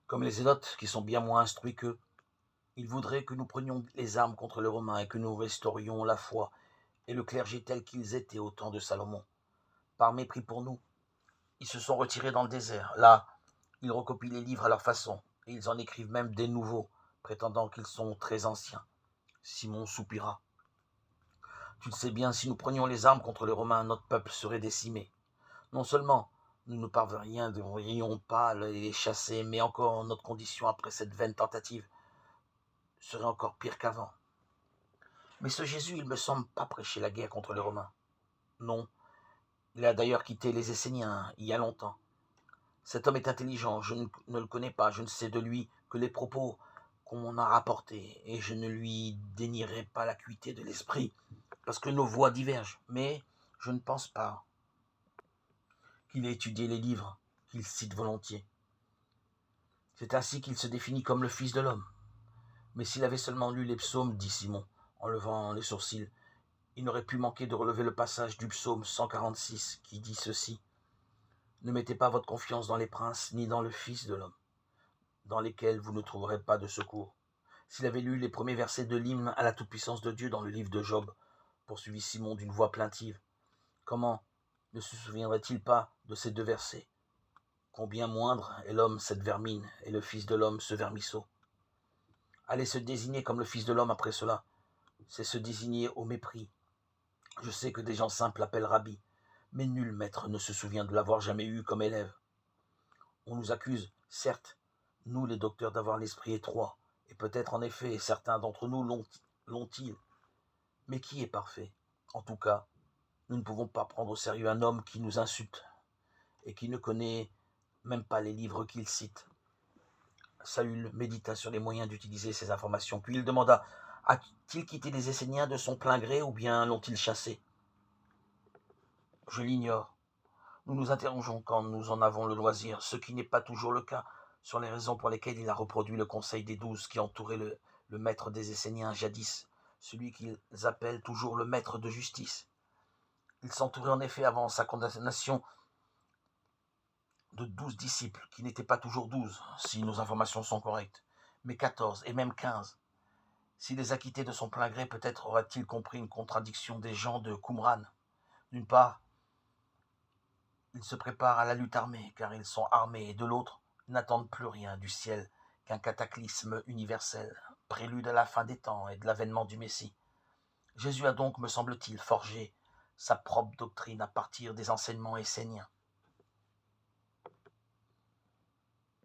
Comme les Zélotes, qui sont bien moins instruits qu'eux, ils voudraient que nous prenions les armes contre les Romains et que nous restaurions la foi et le clergé tels qu'ils étaient au temps de Salomon. Par mépris pour nous, ils se sont retirés dans le désert. Là, ils recopient les livres à leur façon, et ils en écrivent même des nouveaux, prétendant qu'ils sont très anciens. Simon soupira. Tu le sais bien, si nous prenions les armes contre les Romains, notre peuple serait décimé. Non seulement nous ne parviendrions pas à les chasser, mais encore notre condition après cette vaine tentative serait encore pire qu'avant. Mais ce Jésus, il me semble pas prêcher la guerre contre les Romains. Non, il a d'ailleurs quitté les Esséniens il y a longtemps. Cet homme est intelligent, je ne le connais pas, je ne sais de lui que les propos qu'on m'en a rapportés, et je ne lui dénierai pas l'acuité de l'esprit, parce que nos voix divergent, mais je ne pense pas qu'il ait étudié les livres qu'il cite volontiers. C'est ainsi qu'il se définit comme le Fils de l'homme. Mais s'il avait seulement lu les psaumes, dit Simon, en levant les sourcils, il n'aurait pu manquer de relever le passage du psaume 146 qui dit ceci. Ne mettez pas votre confiance dans les princes ni dans le Fils de l'homme, dans lesquels vous ne trouverez pas de secours. S'il avait lu les premiers versets de l'hymne à la toute-puissance de Dieu dans le livre de Job, poursuivit Simon d'une voix plaintive, comment ne se souviendrait-il pas de ces deux versets? Combien moindre est l'homme cette vermine, et le Fils de l'homme ce vermisseau. Aller se désigner comme le Fils de l'homme après cela, c'est se désigner au mépris. Je sais que des gens simples l'appellent Rabbi, mais nul maître ne se souvient de l'avoir jamais eu comme élève. On nous accuse, certes, nous les docteurs, d'avoir l'esprit étroit, et peut-être en effet certains d'entre nous l'ont-ils. Mais qui est parfait? En tout cas, nous ne pouvons pas prendre au sérieux un homme qui nous insulte, et qui ne connaît même pas les livres qu'il cite. Saül médita sur les moyens d'utiliser ces informations, puis il demanda, a-t-il quitté les Esséniens de son plein gré, ou bien l'ont-ils chassé? Je l'ignore. Nous nous interrogeons quand nous en avons le loisir, ce qui n'est pas toujours le cas, sur les raisons pour lesquelles il a reproduit le conseil des 12 qui entourait le maître des Esséniens jadis, celui qu'ils appellent toujours le maître de justice. Il s'entourait en effet avant sa condamnation de 12 disciples, qui n'étaient pas toujours 12, si nos informations sont correctes, mais 14 et même 15. S'il les a quittés de son plein gré, peut-être aura-t-il compris une contradiction des gens de Qumran. D'une part, ils se préparent à la lutte armée, car ils sont armés, et de l'autre, ils n'attendent plus rien du ciel qu'un cataclysme universel, prélude à la fin des temps et de l'avènement du Messie. Jésus a donc, me semble-t-il, forgé sa propre doctrine à partir des enseignements esséniens.